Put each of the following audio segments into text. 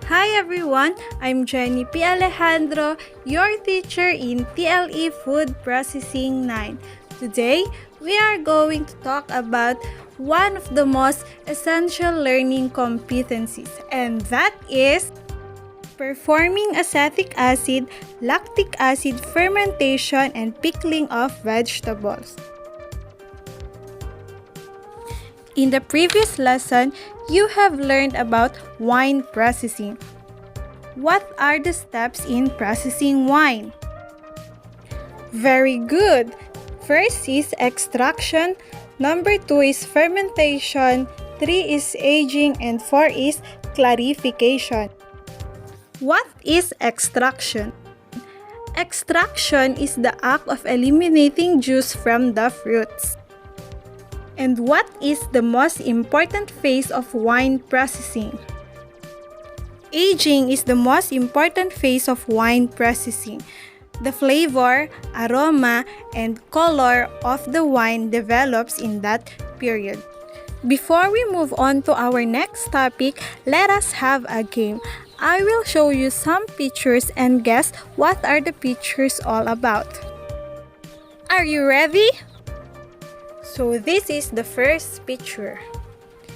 Hi everyone, I'm Jenny P. Alejandro, your teacher in TLE Food Processing 9. Today, we are going to talk about one of the most essential learning competencies, and that is performing acetic acid, lactic acid fermentation, and pickling of vegetables. In the previous lesson, you have learned about wine processing. What are the steps in processing wine? Very good! First is extraction, number 2 is fermentation, 3 is aging, and 4 is clarification. What is extraction? Extraction is the act of eliminating juice from the fruits. And what is the most important phase of wine processing? Aging is the most important phase of wine processing. The flavor, aroma, and color of the wine develops in that period. Before we move on to our next topic, let us have a game. I will show you some pictures and guess what are the pictures all about. Are you ready? So this is the first picture,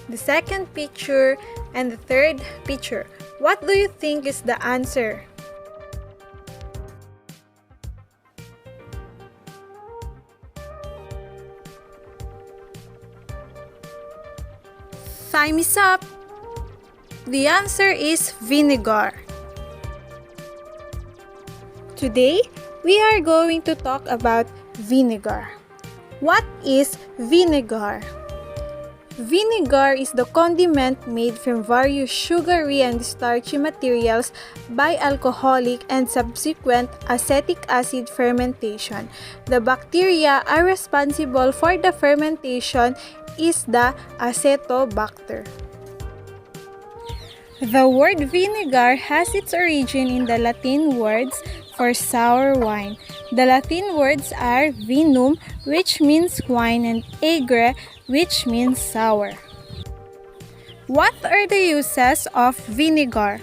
the second picture, and the third picture. What do you think is the answer? Time is up! The answer is vinegar. Today, we are going to talk about vinegar. What is vinegar? Vinegar is the condiment made from various sugary and starchy materials by alcoholic and subsequent acetic acid fermentation. The bacteria are responsible for the fermentation is the Acetobacter. The word vinegar has its origin in the Latin words for sour wine. The Latin words are vinum, which means wine, and agre, which means sour. What are the uses of vinegar?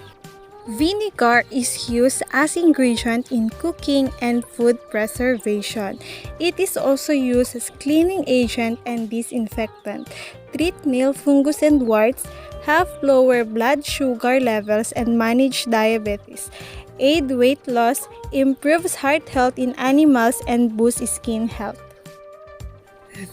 Vinegar is used as ingredient in cooking and food preservation. It is also used as cleaning agent and disinfectant. Treat nail fungus and warts, help lower blood sugar levels and manage diabetes, aid weight loss, improves heart health in animals, and boosts skin health.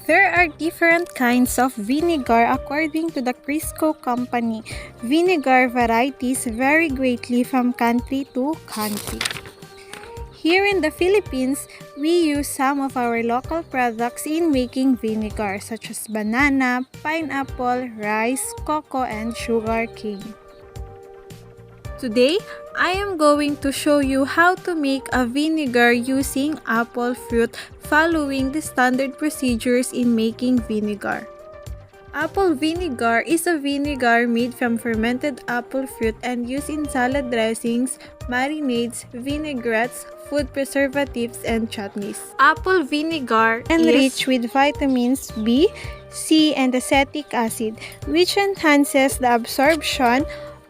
There are different kinds of vinegar according to the Crisco company. Vinegar varieties vary greatly from country to country. Here in the Philippines, we use some of our local products in making vinegar such as banana, pineapple, rice, cocoa, and sugar cane. Today, I am going to show you how to make a vinegar using apple fruit following the standard procedures in making vinegar. Apple vinegar is a vinegar made from fermented apple fruit and used in salad dressings, marinades, vinaigrettes, food preservatives, and chutneys. Apple vinegar is enriched with vitamins B, C, and acetic acid, which enhances the absorption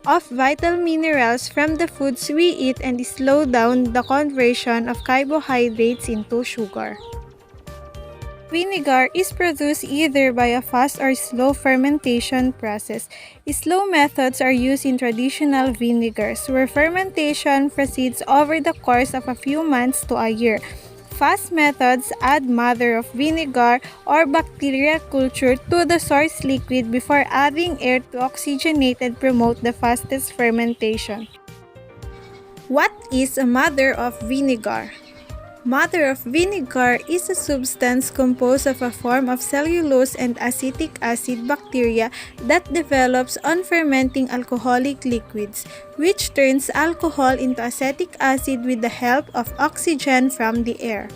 of vital minerals from the foods we eat and slow down the conversion of carbohydrates into sugar. Vinegar is produced either by a fast or slow fermentation process. Slow methods are used in traditional vinegars, where fermentation proceeds over the course of a few months to a year. Fast methods add mother of vinegar or bacteria culture to the source liquid before adding air to oxygenate and promote the fastest fermentation. What is a mother of vinegar? Mother of vinegar is a substance composed of a form of cellulose and acetic acid bacteria that develops on fermenting alcoholic liquids, which turns alcohol into acetic acid with the help of oxygen from the air.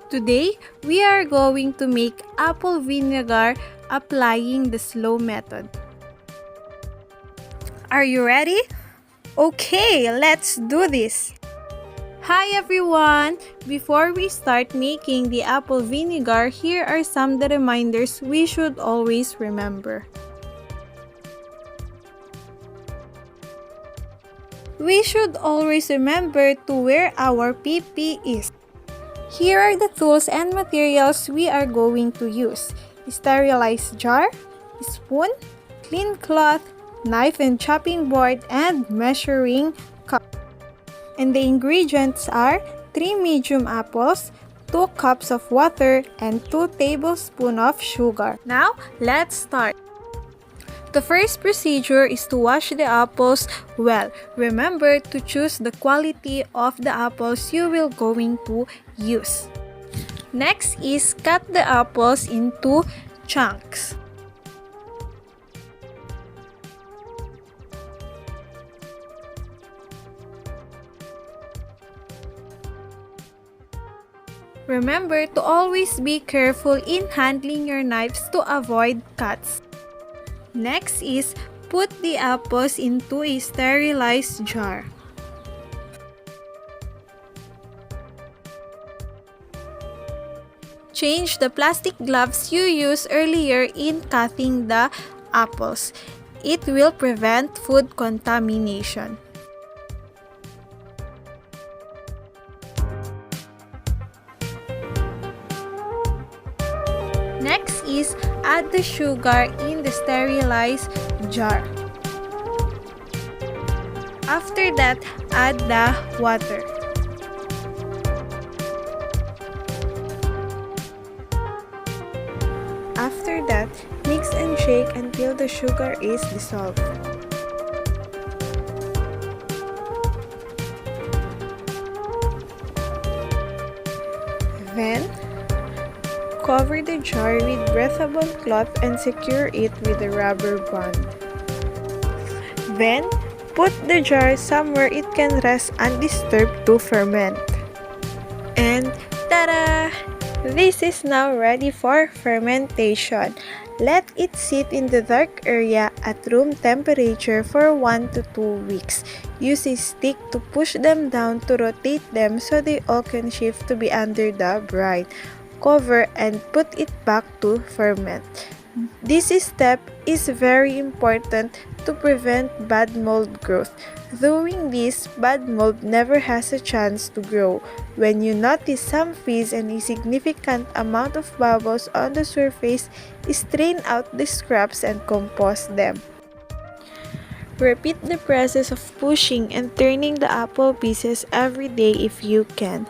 Today, we are going to make apple vinegar applying the slow method. Are you ready? Okay, let's do this! Hi everyone! Before we start making the apple vinegar, here are some of the reminders we should always remember. We should always remember to wear our PPEs. Here are the tools and materials we are going to use. Sterilized jar, spoon, clean cloth, knife and chopping board, and measuring cup. And the ingredients are 3 medium apples, 2 cups of water, and 2 tablespoons of sugar. Now, let's start. The first procedure is to wash the apples well. Remember to choose the quality of the apples you will going to use. Next is cut the apples into chunks. Remember to always be careful in handling your knives to avoid cuts. Next is put the apples into a sterilized jar. Change the plastic gloves you used earlier in cutting the apples. It will prevent food contamination. Next is add the sugar in the sterilized jar. After that, add the water. After that, mix and shake until the sugar is dissolved. Then, cover the jar with breathable cloth and secure it with a rubber band. Then, put the jar somewhere it can rest undisturbed to ferment. And ta-da! This is now ready for fermentation. Let it sit in the dark area at room temperature for 1 to 2 weeks. Use a stick to push them down to rotate them so they all can shift to be under the brine. Cover and put it back to ferment. This step is very important to prevent bad mold growth. Doing this, bad mold never has a chance to grow. When you notice some fizz and a significant amount of bubbles on the surface, strain out the scraps and compost them. Repeat the process of pushing and turning the apple pieces every day if you can.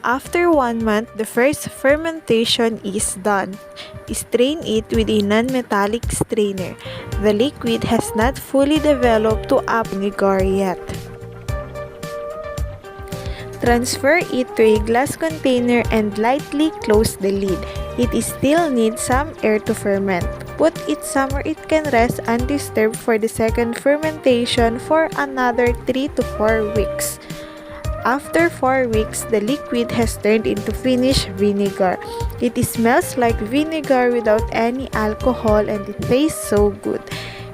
After 1 month, the first fermentation is done. Strain it with a non-metallic strainer. The liquid has not fully developed to apple vinegar yet. Transfer it to a glass container and lightly close the lid. It still needs some air to ferment. Put it somewhere it can rest undisturbed for the second fermentation for another 3 to 4 weeks. After 4 weeks, the liquid has turned into finished vinegar. It smells like vinegar without any alcohol and it tastes so good.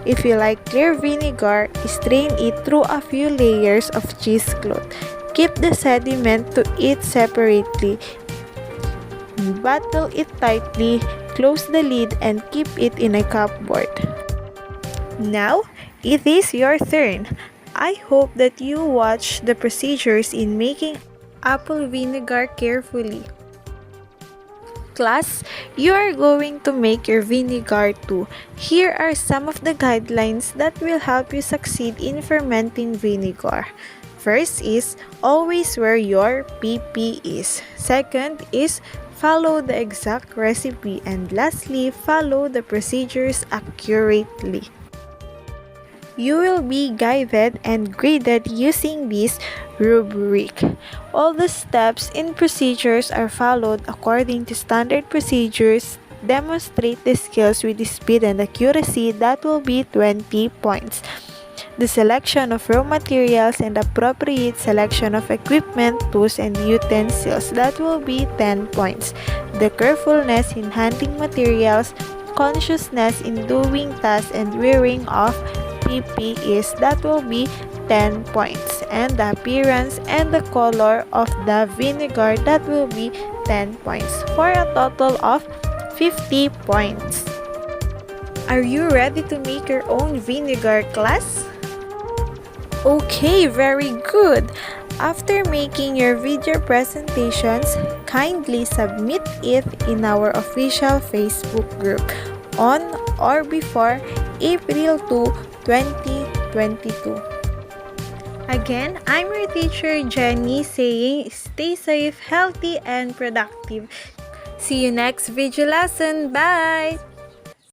If you like clear vinegar, strain it through a few layers of cheesecloth. Keep the sediment to eat separately. Bottle it tightly, close the lid, and keep it in a cupboard. Now, it is your turn. I hope that you watch the procedures in making apple vinegar carefully. Class, you are going to make your vinegar too. Here are some of the guidelines that will help you succeed in fermenting vinegar. First is, always wear your PPEs. Second is, follow the exact recipe. And lastly, follow the procedures accurately. You will be guided and graded using this rubric. All the steps and procedures are followed according to standard procedures. Demonstrate the skills with the speed and accuracy. That will be 20 points. The selection of raw materials and appropriate selection of equipment, tools, and utensils. That will be 10 points. The carefulness in handling materials, consciousness in doing tasks, and wearing of PPEs, that will be 10 points. And the appearance and the color of the vinegar, that will be 10 points for a total of 50 points. Are you ready to make your own vinegar, class? Okay, very good. After making your video presentations, kindly submit it in our official Facebook group on or before April 2, 2022. Again, I'm your teacher Jenny saying stay safe, healthy, and productive. See you next video lesson. Bye!